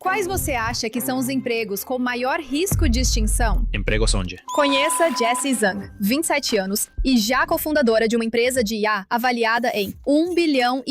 Quais você acha que são os empregos com maior risco de extinção? Empregos onde? Conheça Jessie Zhang, 27 anos, e já cofundadora de uma empresa de IA avaliada em US$ 1,5 bilhão.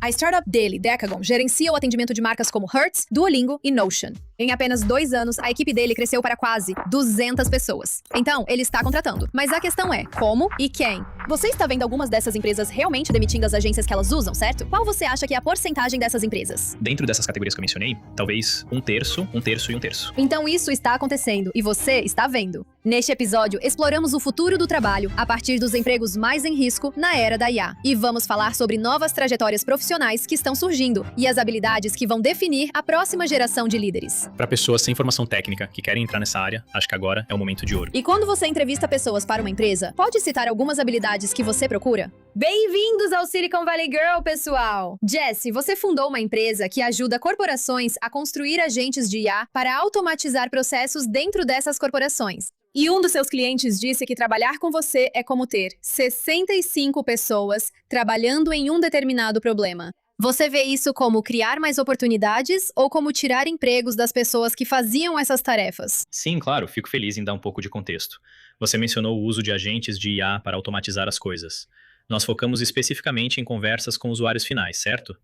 A startup dele, Decagon, gerencia o atendimento de marcas como Hertz, Duolingo e Notion. Em apenas 2 anos, a equipe dele cresceu para quase 200 pessoas. Então, ele está contratando. Mas a questão é, como e quem? Você está vendo algumas dessas empresas realmente demitindo as agências que elas usam, certo? Qual você acha que é a porcentagem dessas empresas? Dentro dessas categorias que eu mencionei, talvez 1/3, 1/3 e 1/3. Então isso está acontecendo e você está vendo. Neste episódio, exploramos o futuro do trabalho a partir dos empregos mais em risco na era da IA. E vamos falar sobre novas trajetórias profissionais que estão surgindo e as habilidades que vão definir a próxima geração de líderes. Para pessoas sem formação técnica que querem entrar nessa área, acho que agora é o momento de ouro. E quando você entrevista pessoas para uma empresa, pode citar algumas habilidades que você procura? Bem-vindos ao Silicon Valley Girl, pessoal! Jessie, você fundou uma empresa que ajuda corporações a construir agentes de IA para automatizar processos dentro dessas corporações. E um dos seus clientes disse que trabalhar com você é como ter 65 pessoas trabalhando em um determinado problema. Você vê isso como criar mais oportunidades ou como tirar empregos das pessoas que faziam essas tarefas? Sim, claro, fico feliz em dar um pouco de contexto. Você mencionou o uso de agentes de IA para automatizar as coisas. Nós focamos especificamente em conversas com usuários finais, certo?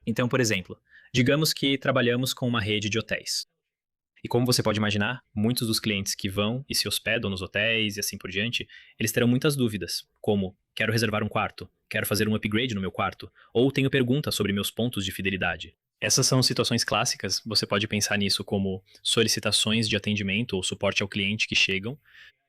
Então, por exemplo, digamos que trabalhamos com uma rede de hotéis. E como você pode imaginar, muitos dos clientes que vão e se hospedam nos hotéis e assim por diante, eles terão muitas dúvidas, como: quero reservar um quarto, quero fazer um upgrade no meu quarto, ou tenho perguntas sobre meus pontos de fidelidade. Essas são situações clássicas, você pode pensar nisso como solicitações de atendimento ou suporte ao cliente que chegam,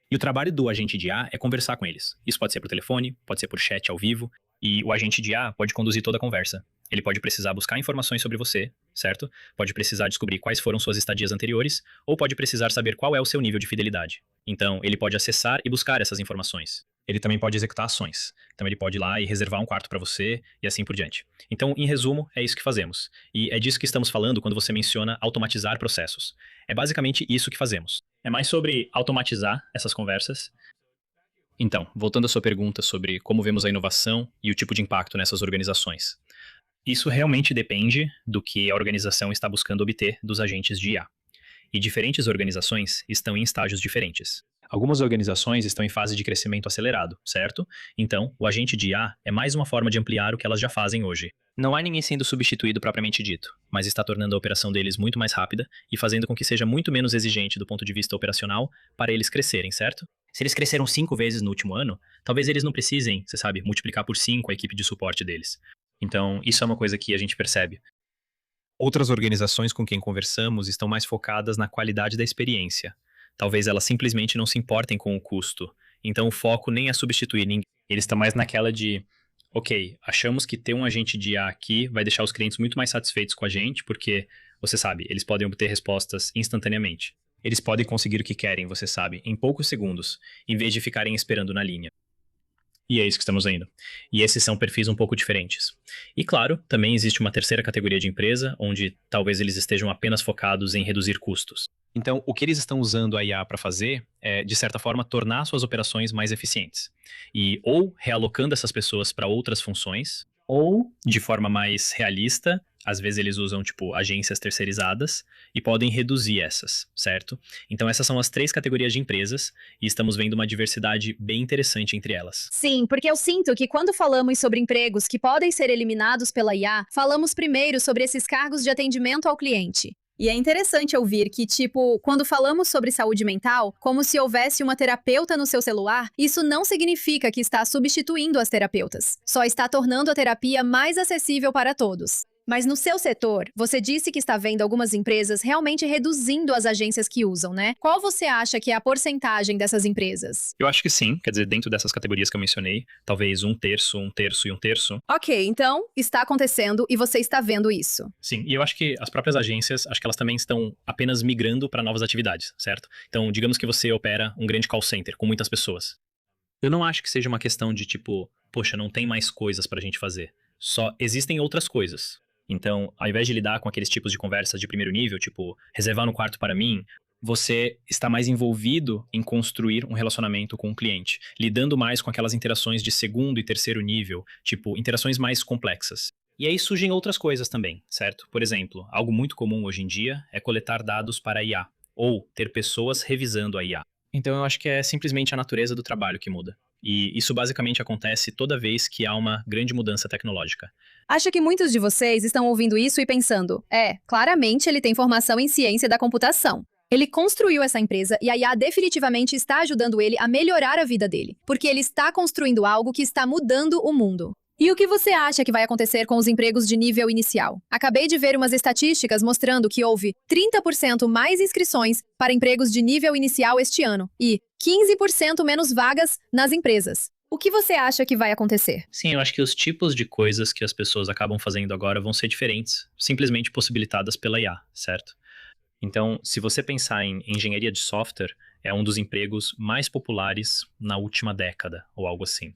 e o trabalho do agente de IA é conversar com eles. Isso pode ser por telefone, pode ser por chat ao vivo, e o agente de IA pode conduzir toda a conversa. Ele pode precisar buscar informações sobre você, certo? Pode precisar descobrir quais foram suas estadias anteriores, ou pode precisar saber qual é o seu nível de fidelidade. Então, ele pode acessar e buscar essas informações. Ele também pode executar ações. Então, ele pode ir lá e reservar um quarto para você, e assim por diante. Então, em resumo, é isso que fazemos. E é disso que estamos falando quando você menciona automatizar processos. É basicamente isso que fazemos. É mais sobre automatizar essas conversas. Então, voltando à sua pergunta sobre como vemos a inovação e o tipo de impacto nessas organizações. Isso realmente depende do que a organização está buscando obter dos agentes de IA. E diferentes organizações estão em estágios diferentes. Algumas organizações estão em fase de crescimento acelerado, certo? Então, o agente de IA é mais uma forma de ampliar o que elas já fazem hoje. Não há ninguém sendo substituído propriamente dito, mas está tornando a operação deles muito mais rápida e fazendo com que seja muito menos exigente do ponto de vista operacional para eles crescerem, certo? Se eles cresceram 5 vezes no último ano, talvez eles não precisem, você sabe, multiplicar por 5 a equipe de suporte deles. Então, isso é uma coisa que a gente percebe. Outras organizações com quem conversamos estão mais focadas na qualidade da experiência. Talvez elas simplesmente não se importem com o custo. Então, o foco nem é substituir ninguém. Eles estão mais naquela de: ok, achamos que ter um agente de IA aqui vai deixar os clientes muito mais satisfeitos com a gente, porque, você sabe, eles podem obter respostas instantaneamente. Eles podem conseguir o que querem, você sabe, em poucos segundos, em vez de ficarem esperando na linha. E é isso que estamos vendo. E esses são perfis um pouco diferentes. E claro, também existe uma terceira categoria de empresa, onde talvez eles estejam apenas focados em reduzir custos. Então, o que eles estão usando a IA para fazer é, de certa forma, tornar suas operações mais eficientes. E ou realocando essas pessoas para outras funções, ou de forma mais realista, às vezes eles usam, tipo, agências terceirizadas e podem reduzir essas, certo? Então essas são as 3 categorias de empresas e estamos vendo uma diversidade bem interessante entre elas. Sim, porque eu sinto que quando falamos sobre empregos que podem ser eliminados pela IA, falamos primeiro sobre esses cargos de atendimento ao cliente. E é interessante ouvir que, tipo, quando falamos sobre saúde mental, como se houvesse uma terapeuta no seu celular, isso não significa que está substituindo as terapeutas. Só está tornando a terapia mais acessível para todos. Mas no seu setor, você disse que está vendo algumas empresas realmente reduzindo as agências que usam, né? Qual você acha que é a porcentagem dessas empresas? Eu acho que sim, quer dizer, dentro dessas categorias que eu mencionei, talvez 1/3, 1/3 e 1/3. Ok, então, está acontecendo e você está vendo isso. Sim, e eu acho que as próprias agências, acho que elas também estão apenas migrando para novas atividades, certo? Então, digamos que você opera um grande call center com muitas pessoas. Eu não acho que seja uma questão de tipo, poxa, não tem mais coisas pra gente fazer. Só existem outras coisas. Então, ao invés de lidar com aqueles tipos de conversas de primeiro nível, tipo, reservar um quarto para mim, você está mais envolvido em construir um relacionamento com o cliente, lidando mais com aquelas interações de segundo e terceiro nível, tipo, interações mais complexas. E aí surgem outras coisas também, certo? Por exemplo, algo muito comum hoje em dia é coletar dados para a IA, ou ter pessoas revisando a IA. Então eu acho que é simplesmente a natureza do trabalho que muda. E isso basicamente acontece toda vez que há uma grande mudança tecnológica. Acho que muitos de vocês estão ouvindo isso e pensando: claramente ele tem formação em ciência da computação. Ele construiu essa empresa e a IA definitivamente está ajudando ele a melhorar a vida dele, porque ele está construindo algo que está mudando o mundo. E o que você acha que vai acontecer com os empregos de nível inicial? Acabei de ver umas estatísticas mostrando que houve 30% mais inscrições para empregos de nível inicial este ano e 15% menos vagas nas empresas. O que você acha que vai acontecer? Sim, eu acho que os tipos de coisas que as pessoas acabam fazendo agora vão ser diferentes, simplesmente possibilitadas pela IA, certo? Então, se você pensar em engenharia de software, é um dos empregos mais populares na última década, ou algo assim.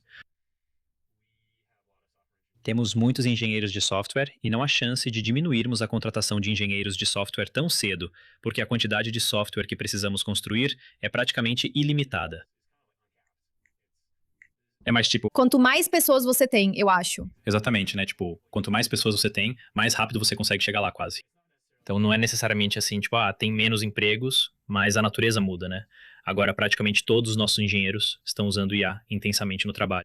Temos muitos engenheiros de software e não há chance de diminuirmos a contratação de engenheiros de software tão cedo, porque a quantidade de software que precisamos construir é praticamente ilimitada. É mais tipo... Quanto mais pessoas você tem, eu acho. Exatamente, né? Tipo, quanto mais pessoas você tem, mais rápido você consegue chegar lá quase. Então não é necessariamente assim, tipo, tem menos empregos, mas a natureza muda, né? Agora praticamente todos os nossos engenheiros estão usando IA intensamente no trabalho.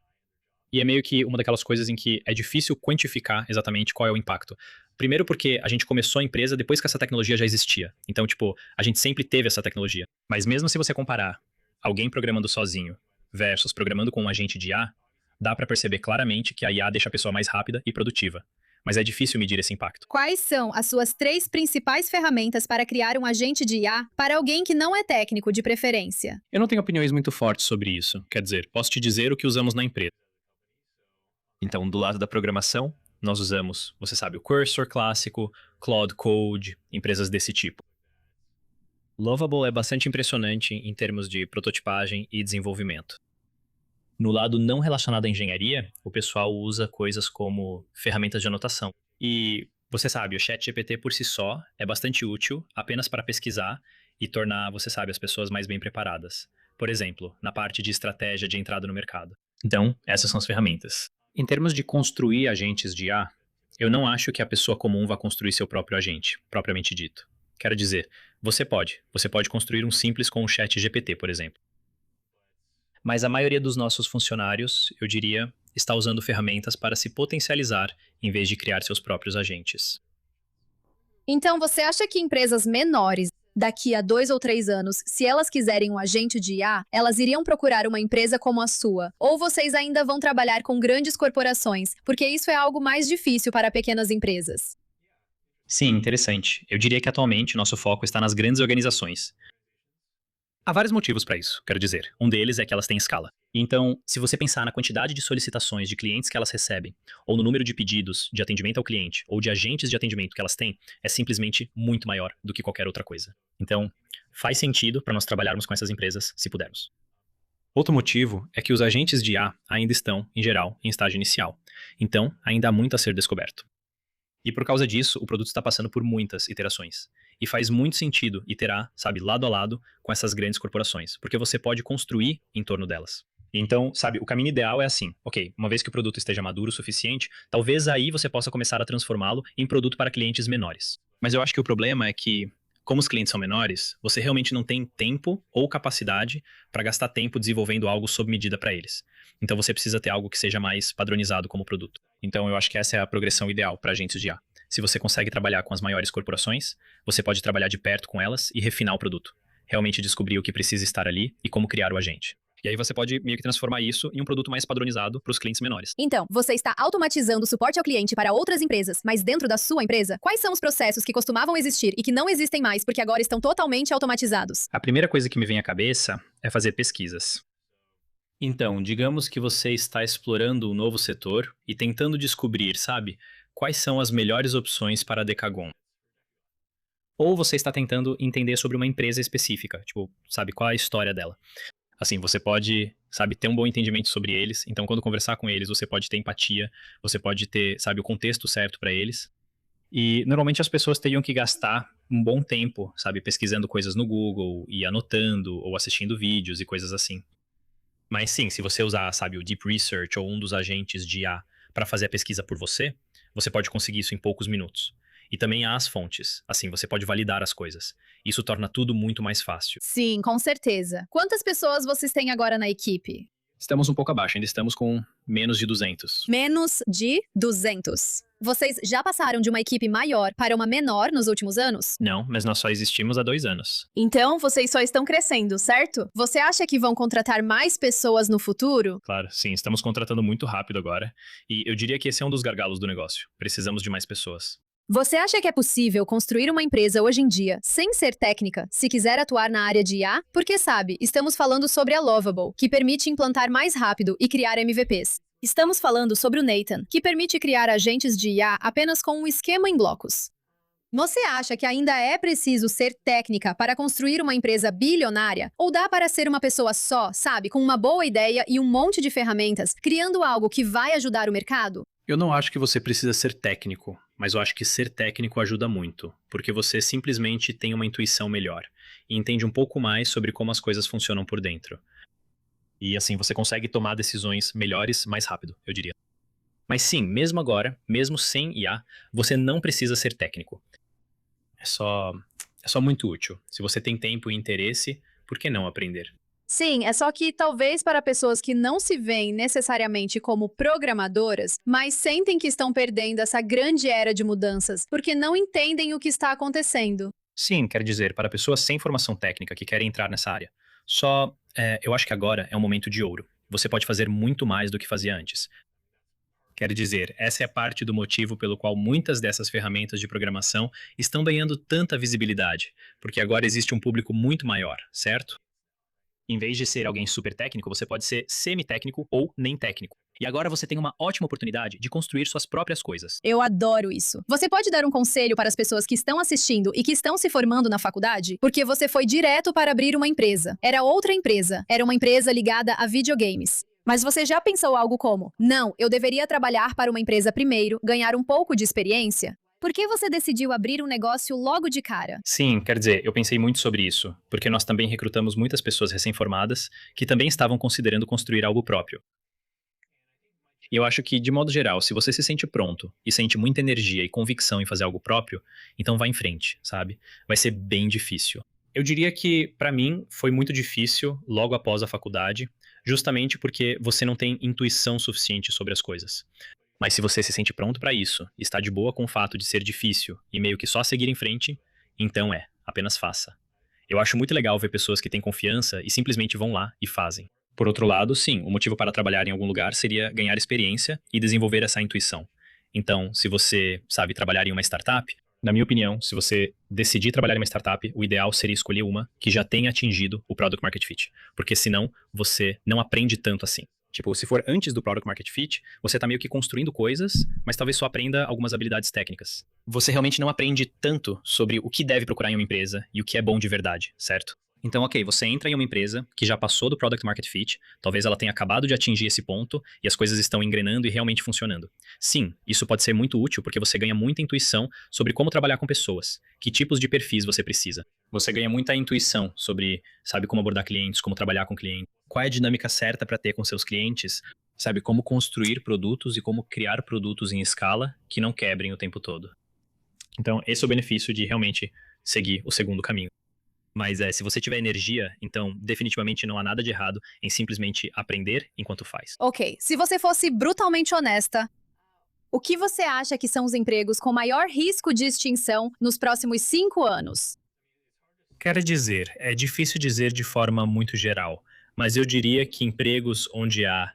E é meio que uma daquelas coisas em que é difícil quantificar exatamente qual é o impacto. Primeiro porque a gente começou a empresa depois que essa tecnologia já existia. Então, tipo, a gente sempre teve essa tecnologia. Mas mesmo se você comparar alguém programando sozinho versus programando com um agente de IA, dá pra perceber claramente que a IA deixa a pessoa mais rápida e produtiva. Mas é difícil medir esse impacto. Quais são as suas 3 principais ferramentas para criar um agente de IA para alguém que não é técnico de preferência? Eu não tenho opiniões muito fortes sobre isso. Quer dizer, posso te dizer o que usamos na empresa. Então, do lado da programação, nós usamos, você sabe, o Cursor clássico, Claude Code, empresas desse tipo. Lovable é bastante impressionante em termos de prototipagem e desenvolvimento. No lado não relacionado à engenharia, o pessoal usa coisas como ferramentas de anotação. E você sabe, o ChatGPT por si só é bastante útil apenas para pesquisar e tornar, você sabe, as pessoas mais bem preparadas. Por exemplo, na parte de estratégia de entrada no mercado. Então, essas são as ferramentas. Em termos de construir agentes de IA, eu não acho que a pessoa comum vá construir seu próprio agente, propriamente dito. Quero dizer, você pode construir um simples com o ChatGPT, por exemplo. Mas a maioria dos nossos funcionários, eu diria, está usando ferramentas para se potencializar em vez de criar seus próprios agentes. Então, você acha que empresas menores, daqui a 2 ou 3 anos, se elas quiserem um agente de IA, elas iriam procurar uma empresa como a sua? Ou vocês ainda vão trabalhar com grandes corporações, porque isso é algo mais difícil para pequenas empresas? Sim, interessante. Eu diria que atualmente nosso foco está nas grandes organizações. Há vários motivos para isso, quero dizer. Um deles é que elas têm escala. Então, se você pensar na quantidade de solicitações de clientes que elas recebem, ou no número de pedidos de atendimento ao cliente, ou de agentes de atendimento que elas têm, é simplesmente muito maior do que qualquer outra coisa. Então, faz sentido para nós trabalharmos com essas empresas, se pudermos. Outro motivo é que os agentes de IA ainda estão, em geral, em estágio inicial. Então, ainda há muito a ser descoberto. E por causa disso, o produto está passando por muitas iterações. E faz muito sentido iterar, sabe, lado a lado com essas grandes corporações, porque você pode construir em torno delas. Então, sabe, o caminho ideal é assim, ok, uma vez que o produto esteja maduro o suficiente, talvez aí você possa começar a transformá-lo em produto para clientes menores. Mas eu acho que o problema é que, como os clientes são menores, você realmente não tem tempo ou capacidade para gastar tempo desenvolvendo algo sob medida para eles. Então você precisa ter algo que seja mais padronizado como produto. Então eu acho que essa é a progressão ideal para agentes de IA. Se você consegue trabalhar com as maiores corporações, você pode trabalhar de perto com elas e refinar o produto. Realmente descobrir o que precisa estar ali e como criar o agente. E aí você pode meio que transformar isso em um produto mais padronizado para os clientes menores. Então, você está automatizando o suporte ao cliente para outras empresas, mas dentro da sua empresa, quais são os processos que costumavam existir e que não existem mais porque agora estão totalmente automatizados? A primeira coisa que me vem à cabeça é fazer pesquisas. Então, digamos que você está explorando um novo setor e tentando descobrir, sabe, quais são as melhores opções para a Decagon. Ou você está tentando entender sobre uma empresa específica, tipo, sabe, qual é a história dela. Assim, você pode, sabe, ter um bom entendimento sobre eles. Então, quando conversar com eles, você pode ter empatia, você pode ter, sabe, o contexto certo para eles. E, normalmente, as pessoas teriam que gastar um bom tempo, sabe, pesquisando coisas no Google e anotando ou assistindo vídeos e coisas assim. Mas sim, se você usar, sabe, o Deep Research ou um dos agentes de IA para fazer a pesquisa por você, Você pode conseguir isso em poucos minutos. E também há as fontes. Assim, você pode validar as coisas. Isso torna tudo muito mais fácil. Sim, com certeza. Quantas pessoas vocês têm agora na equipe? Estamos um pouco abaixo, ainda estamos com menos de 200. Menos de 200. Vocês já passaram de uma equipe maior para uma menor nos últimos anos? Não, mas nós só existimos há 2 anos. Então, vocês só estão crescendo, certo? Você acha que vão contratar mais pessoas no futuro? Claro, sim, estamos contratando muito rápido agora. E eu diria que esse é um dos gargalos do negócio. Precisamos de mais pessoas. Você acha que é possível construir uma empresa hoje em dia sem ser técnica, se quiser atuar na área de IA? Porque sabe, estamos falando sobre a Lovable, que permite implantar mais rápido e criar MVPs. Estamos falando sobre o Nathan, que permite criar agentes de IA apenas com um esquema em blocos. Você acha que ainda é preciso ser técnica para construir uma empresa bilionária? Ou dá para ser uma pessoa só, sabe, com uma boa ideia e um monte de ferramentas, criando algo que vai ajudar o mercado? Eu não acho que você precisa ser técnico, mas eu acho que ser técnico ajuda muito, porque você simplesmente tem uma intuição melhor e entende um pouco mais sobre como as coisas funcionam por dentro. E assim você consegue tomar decisões melhores mais rápido, eu diria. Mas sim, mesmo agora, mesmo sem IA, você não precisa ser técnico. É só muito útil. Se você tem tempo e interesse, por que não aprender? Sim, é só que talvez para pessoas que não se veem necessariamente como programadoras, mas sentem que estão perdendo essa grande era de mudanças, porque não entendem o que está acontecendo. Sim, quer dizer, para pessoas sem formação técnica que querem entrar nessa área. Eu acho que agora é um momento de ouro. Você pode fazer muito mais do que fazia antes. Quer dizer, essa é parte do motivo pelo qual muitas dessas ferramentas de programação estão ganhando tanta visibilidade, porque agora existe um público muito maior, certo? Em vez de ser alguém super técnico, você pode ser semi-técnico ou nem técnico. E agora você tem uma ótima oportunidade de construir suas próprias coisas. Eu adoro isso. Você pode dar um conselho para as pessoas que estão assistindo e que estão se formando na faculdade? Porque você foi direto para abrir uma empresa. Era outra empresa. Era uma empresa ligada a videogames. Mas você já pensou algo como: não, eu deveria trabalhar para uma empresa primeiro, ganhar um pouco de experiência? Por que você decidiu abrir um negócio logo de cara? Sim, quer dizer, eu pensei muito sobre isso, porque nós também recrutamos muitas pessoas recém-formadas que também estavam considerando construir algo próprio. E eu acho que, de modo geral, se você se sente pronto e sente muita energia e convicção em fazer algo próprio, então vá em frente, sabe? Vai ser bem difícil. Eu diria que, para mim, foi muito difícil logo após a faculdade, justamente porque você não tem intuição suficiente sobre as coisas. Mas se você se sente pronto para isso, está de boa com o fato de ser difícil e meio que só seguir em frente, então apenas faça. Eu acho muito legal ver pessoas que têm confiança e simplesmente vão lá e fazem. Por outro lado, sim, o motivo para trabalhar em algum lugar seria ganhar experiência e desenvolver essa intuição. Então, se você sabe trabalhar em uma startup, na minha opinião, se você decidir trabalhar em uma startup, o ideal seria escolher uma que já tenha atingido o Product Market Fit, porque senão você não aprende tanto assim. Tipo, se for antes do Product Market Fit, você tá meio que construindo coisas, mas talvez só aprenda algumas habilidades técnicas. Você realmente não aprende tanto sobre o que deve procurar em uma empresa e o que é bom de verdade, certo? Então, ok, você entra em uma empresa que já passou do Product Market Fit, talvez ela tenha acabado de atingir esse ponto e as coisas estão engrenando e realmente funcionando. Sim, isso pode ser muito útil porque você ganha muita intuição sobre como trabalhar com pessoas, que tipos de perfis você precisa. Você ganha muita intuição sobre, sabe, como abordar clientes, como trabalhar com clientes, qual é a dinâmica certa para ter com seus clientes, sabe, como construir produtos e como criar produtos em escala que não quebrem o tempo todo. Então, esse é o benefício de realmente seguir o segundo caminho. Mas se você tiver energia, então definitivamente não há nada de errado em simplesmente aprender enquanto faz. Ok, se você fosse brutalmente honesta, o que você acha que são os empregos com maior risco de extinção nos próximos 5 anos? Quero dizer, é difícil dizer de forma muito geral, mas eu diria que empregos onde há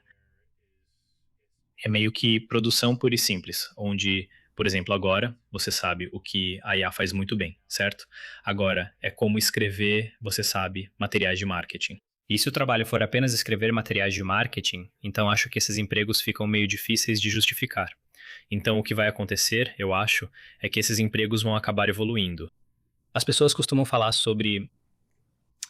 meio que produção pura e simples, onde, por exemplo, agora você sabe o que a IA faz muito bem, certo? Agora, é como escrever, você sabe, materiais de marketing. E se o trabalho for apenas escrever materiais de marketing, então acho que esses empregos ficam meio difíceis de justificar. Então o que vai acontecer, eu acho, é que esses empregos vão acabar evoluindo. As pessoas costumam falar sobre,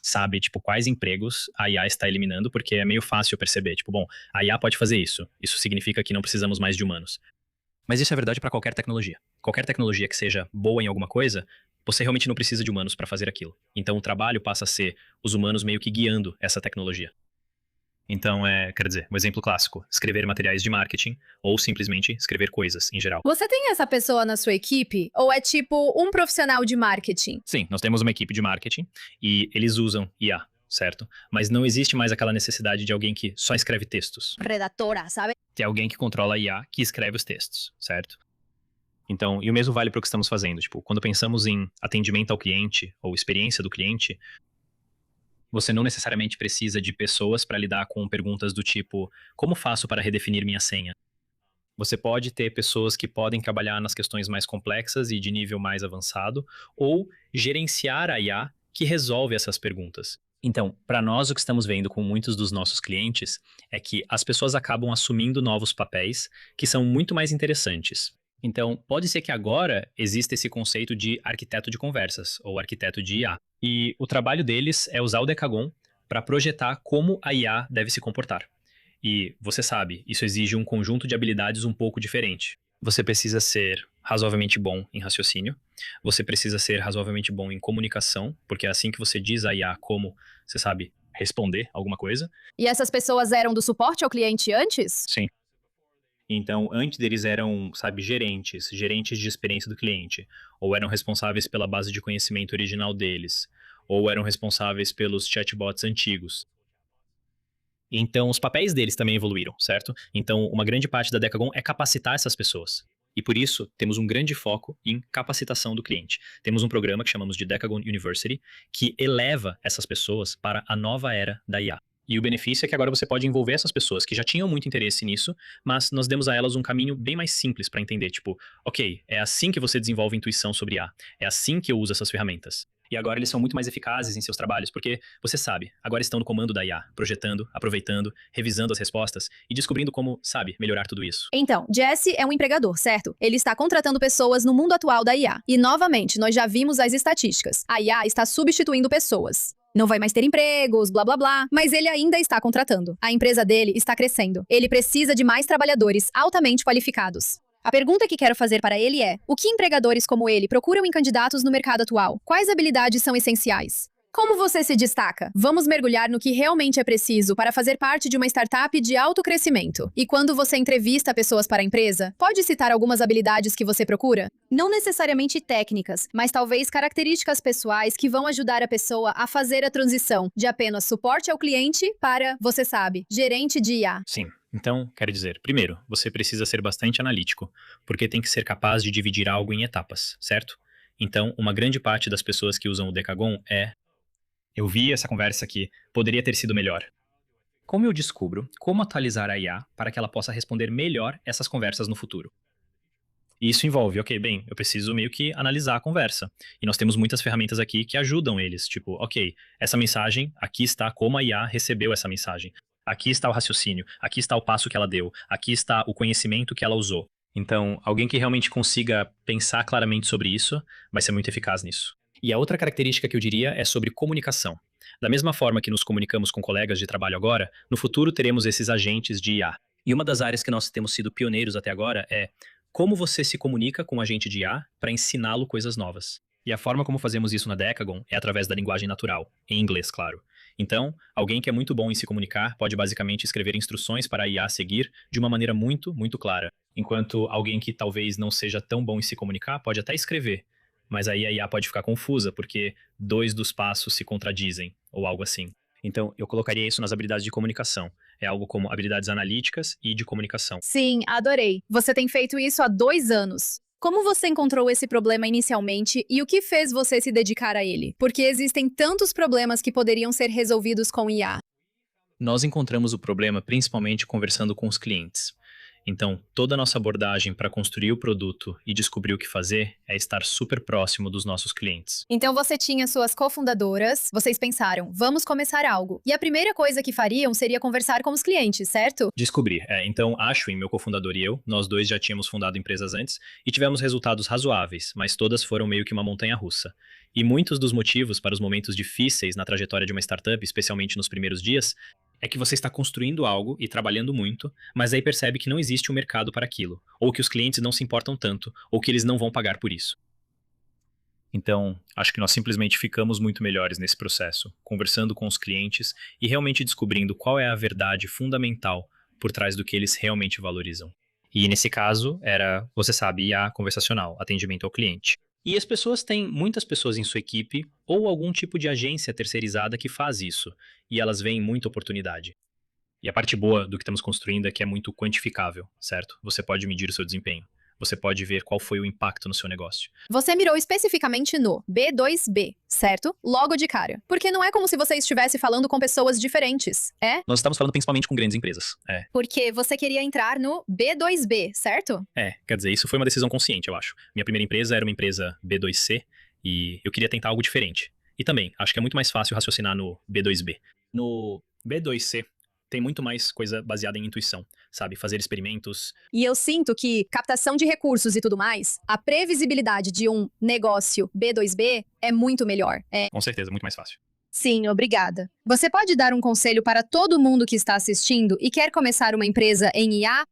sabe, tipo, quais empregos a IA está eliminando, porque é meio fácil perceber, tipo, bom, a IA pode fazer isso. Isso significa que não precisamos mais de humanos. Mas isso é verdade para qualquer tecnologia. Qualquer tecnologia que seja boa em alguma coisa, você realmente não precisa de humanos para fazer aquilo. Então o trabalho passa a ser os humanos meio que guiando essa tecnologia. Então, quer dizer, um exemplo clássico, escrever materiais de marketing ou simplesmente escrever coisas em geral. Você tem essa pessoa na sua equipe? Ou é tipo um profissional de marketing? Sim, nós temos uma equipe de marketing e eles usam IA, certo? Mas não existe mais aquela necessidade de alguém que só escreve textos. Redatora, sabe? Tem alguém que controla a IA que escreve os textos, certo? Então, e o mesmo vale para o que estamos fazendo. Tipo, quando pensamos em atendimento ao cliente ou experiência do cliente, você não necessariamente precisa de pessoas para lidar com perguntas do tipo: como faço para redefinir minha senha? Você pode ter pessoas que podem trabalhar nas questões mais complexas e de nível mais avançado, ou gerenciar a IA que resolve essas perguntas. Então, para nós, o que estamos vendo com muitos dos nossos clientes é que as pessoas acabam assumindo novos papéis que são muito mais interessantes. Então, pode ser que agora exista esse conceito de arquiteto de conversas, ou arquiteto de IA. E o trabalho deles é usar o Decagon para projetar como a IA deve se comportar. E você sabe, isso exige um conjunto de habilidades um pouco diferente. Você precisa ser razoavelmente bom em raciocínio, você precisa ser razoavelmente bom em comunicação, porque é assim que você diz a IA como, você sabe, responder alguma coisa. E essas pessoas eram do suporte ao cliente antes? Sim. Então, antes deles eram, sabe, gerentes de experiência do cliente, ou eram responsáveis pela base de conhecimento original deles, ou eram responsáveis pelos chatbots antigos. Então, os papéis deles também evoluíram, certo? Então, uma grande parte da Decagon é capacitar essas pessoas. E por isso, temos um grande foco em capacitação do cliente. Temos um programa que chamamos de Decagon University, que eleva essas pessoas para a nova era da IA. E o benefício é que agora você pode envolver essas pessoas que já tinham muito interesse nisso, mas nós demos a elas um caminho bem mais simples para entender, tipo, ok, é assim que você desenvolve intuição sobre IA, é assim que eu uso essas ferramentas. E agora eles são muito mais eficazes em seus trabalhos, porque, você sabe, agora estão no comando da IA, projetando, aproveitando, revisando as respostas e descobrindo como, sabe, melhorar tudo isso. Então, Jesse é um empregador, certo? Ele está contratando pessoas no mundo atual da IA. E, novamente, nós já vimos as estatísticas. A IA está substituindo pessoas. Não vai mais ter empregos, blá blá blá, mas ele ainda está contratando. A empresa dele está crescendo. Ele precisa de mais trabalhadores altamente qualificados. A pergunta que quero fazer para ele é: o que empregadores como ele procuram em candidatos no mercado atual? Quais habilidades são essenciais? Como você se destaca? Vamos mergulhar no que realmente é preciso para fazer parte de uma startup de alto crescimento. E quando você entrevista pessoas para a empresa, pode citar algumas habilidades que você procura? Não necessariamente técnicas, mas talvez características pessoais que vão ajudar a pessoa a fazer a transição de apenas suporte ao cliente para, você sabe, gerente de IA. Sim. Então, quero dizer, primeiro, você precisa ser bastante analítico, porque tem que ser capaz de dividir algo em etapas, certo? Então, uma grande parte das pessoas que usam o Decagon eu vi essa conversa aqui, poderia ter sido melhor. Como eu descubro como atualizar a IA para que ela possa responder melhor essas conversas no futuro? E isso envolve, ok, bem, eu preciso meio que analisar a conversa. E nós temos muitas ferramentas aqui que ajudam eles, tipo, ok, essa mensagem, aqui está como a IA recebeu essa mensagem. Aqui está o raciocínio, aqui está o passo que ela deu, aqui está o conhecimento que ela usou. Então, alguém que realmente consiga pensar claramente sobre isso vai ser muito eficaz nisso. E a outra característica que eu diria é sobre comunicação. Da mesma forma que nos comunicamos com colegas de trabalho agora, no futuro teremos esses agentes de IA. E uma das áreas que nós temos sido pioneiros até agora é como você se comunica com um agente de IA para ensiná-lo coisas novas. E a forma como fazemos isso na Decagon é através da linguagem natural, em inglês, claro. Então, alguém que é muito bom em se comunicar pode basicamente escrever instruções para a IA seguir de uma maneira muito, muito clara. Enquanto alguém que talvez não seja tão bom em se comunicar pode até escrever, mas aí a IA pode ficar confusa, porque 2 dos passos se contradizem, ou algo assim. Então, eu colocaria isso nas habilidades de comunicação. É algo como habilidades analíticas e de comunicação. Sim, adorei. Você tem feito isso há 2 anos. Como você encontrou esse problema inicialmente e o que fez você se dedicar a ele? Porque existem tantos problemas que poderiam ser resolvidos com IA. Nós encontramos o problema principalmente conversando com os clientes. Então, toda a nossa abordagem para construir o produto e descobrir o que fazer é estar super próximo dos nossos clientes. Então você tinha suas cofundadoras, vocês pensaram, vamos começar algo. E a primeira coisa que fariam seria conversar com os clientes, certo? Descobrir. Então, Ashwin, meu cofundador e eu, nós dois já tínhamos fundado empresas antes e tivemos resultados razoáveis, mas todas foram meio que uma montanha-russa. E muitos dos motivos para os momentos difíceis na trajetória de uma startup, especialmente nos primeiros dias, é que você está construindo algo e trabalhando muito, mas aí percebe que não existe um mercado para aquilo, ou que os clientes não se importam tanto, ou que eles não vão pagar por isso. Então, acho que nós simplesmente ficamos muito melhores nesse processo, conversando com os clientes e realmente descobrindo qual é a verdade fundamental por trás do que eles realmente valorizam. E nesse caso, era, você sabe, IA conversacional, atendimento ao cliente. E as pessoas têm muitas pessoas em sua equipe ou algum tipo de agência terceirizada que faz isso, e elas veem muita oportunidade. E a parte boa do que estamos construindo é que é muito quantificável, certo? Você pode medir o seu desempenho. Você pode ver qual foi o impacto no seu negócio. Você mirou especificamente no B2B, certo? Logo de cara. Porque não é como se você estivesse falando com pessoas diferentes, é? Nós estamos falando principalmente com grandes empresas. Porque você queria entrar no B2B, certo? Quer dizer, isso foi uma decisão consciente, eu acho. Minha primeira empresa era uma empresa B2C e eu queria tentar algo diferente. E também, acho que é muito mais fácil raciocinar no B2B. No B2C, tem muito mais coisa baseada em intuição, sabe? Fazer experimentos. E eu sinto que captação de recursos e tudo mais, a previsibilidade de um negócio B2B é muito melhor. Com certeza, muito mais fácil. Sim, obrigada. Você pode dar um conselho para todo mundo que está assistindo e quer começar uma empresa em IA?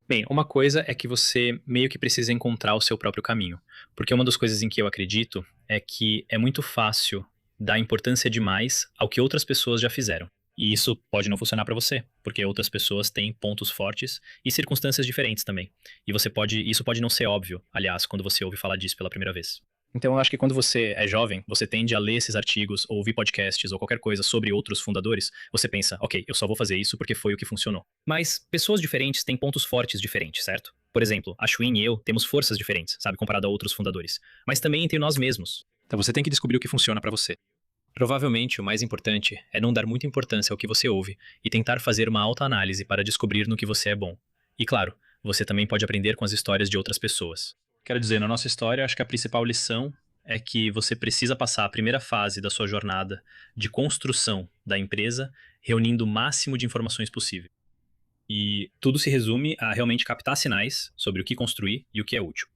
Bem, uma coisa é que você meio que precisa encontrar o seu próprio caminho. Porque uma das coisas em que eu acredito é que é muito fácil dar importância demais ao que outras pessoas já fizeram. E isso pode não funcionar para você, porque outras pessoas têm pontos fortes e circunstâncias diferentes também. E isso pode não ser óbvio, aliás, quando você ouve falar disso pela primeira vez. Então eu acho que quando você é jovem, você tende a ler esses artigos, ou ouvir podcasts, ou qualquer coisa sobre outros fundadores, você pensa, ok, eu só vou fazer isso porque foi o que funcionou. Mas pessoas diferentes têm pontos fortes diferentes, certo? Por exemplo, a Xuin e eu temos forças diferentes, sabe, comparado a outros fundadores. Mas também entre nós mesmos. Então você tem que descobrir o que funciona para você. Provavelmente o mais importante é não dar muita importância ao que você ouve e tentar fazer uma autoanálise para descobrir no que você é bom. E claro, você também pode aprender com as histórias de outras pessoas. Quero dizer, na nossa história, acho que a principal lição é que você precisa passar a primeira fase da sua jornada de construção da empresa, reunindo o máximo de informações possível. E tudo se resume a realmente captar sinais sobre o que construir e o que é útil.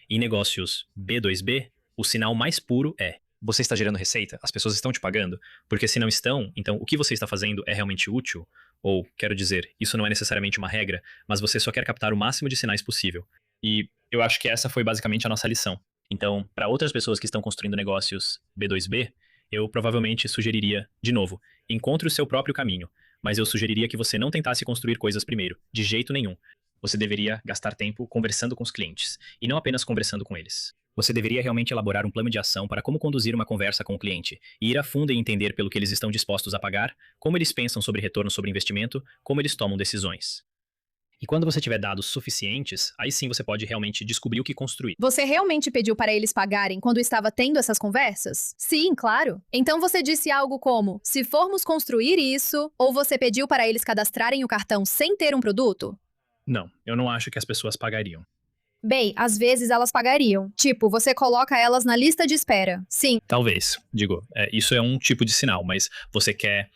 Em negócios B2B, o sinal mais puro é: você está gerando receita? As pessoas estão te pagando? Porque se não estão, então o que você está fazendo é realmente útil? Ou, quero dizer, isso não é necessariamente uma regra, mas você só quer captar o máximo de sinais possível. E eu acho que essa foi basicamente a nossa lição. Então, para outras pessoas que estão construindo negócios B2B, eu provavelmente sugeriria, de novo, encontre o seu próprio caminho, mas eu sugeriria que você não tentasse construir coisas primeiro, de jeito nenhum. Você deveria gastar tempo conversando com os clientes, e não apenas conversando com eles. Você deveria realmente elaborar um plano de ação para como conduzir uma conversa com o cliente, e ir a fundo e entender pelo que eles estão dispostos a pagar, como eles pensam sobre retorno sobre investimento, como eles tomam decisões. E quando você tiver dados suficientes, aí sim você pode realmente descobrir o que construir. Você realmente pediu para eles pagarem quando estava tendo essas conversas? Sim, claro. Então você disse algo como, se formos construir isso, ou você pediu para eles cadastrarem o cartão sem ter um produto? Não, eu não acho que as pessoas pagariam. Bem, às vezes elas pagariam. Tipo, você coloca elas na lista de espera. Sim. Talvez, isso é um tipo de sinal, mas você quer,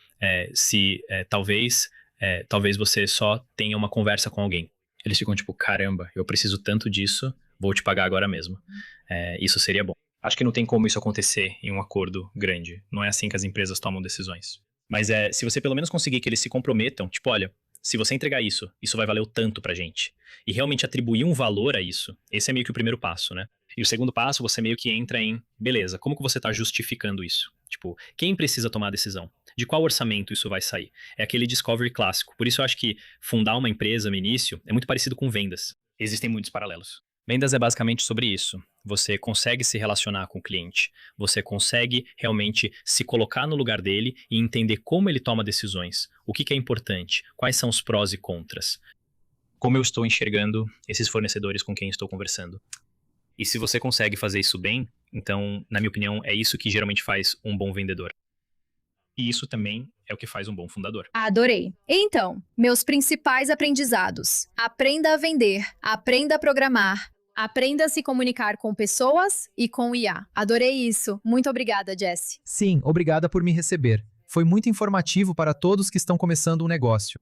talvez você só tenha uma conversa com alguém. Eles ficam tipo, caramba, eu preciso tanto disso, vou te pagar agora mesmo. Isso seria bom. Acho que não tem como isso acontecer em um acordo grande. Não é assim que as empresas tomam decisões. Mas se você pelo menos conseguir que eles se comprometam, tipo, olha, se você entregar isso, isso vai valer o tanto pra gente. E realmente atribuir um valor a isso, esse é meio que o primeiro passo, né? E o segundo passo, você meio que entra em, beleza, como que você tá justificando isso? Tipo, quem precisa tomar a decisão? De qual orçamento isso vai sair? É aquele discovery clássico. Por isso eu acho que fundar uma empresa no início é muito parecido com vendas. Existem muitos paralelos. Vendas é basicamente sobre isso. Você consegue se relacionar com o cliente. Você consegue realmente se colocar no lugar dele e entender como ele toma decisões. O que é importante? Quais são os prós e contras? Como eu estou enxergando esses fornecedores com quem estou conversando? E se você consegue fazer isso bem, então, na minha opinião, é isso que geralmente faz um bom vendedor. E isso também é o que faz um bom fundador. Adorei. Então, meus principais aprendizados. Aprenda a vender, aprenda a programar, aprenda a se comunicar com pessoas e com IA. Adorei isso. Muito obrigada, Jessie. Sim, obrigada por me receber. Foi muito informativo para todos que estão começando um negócio.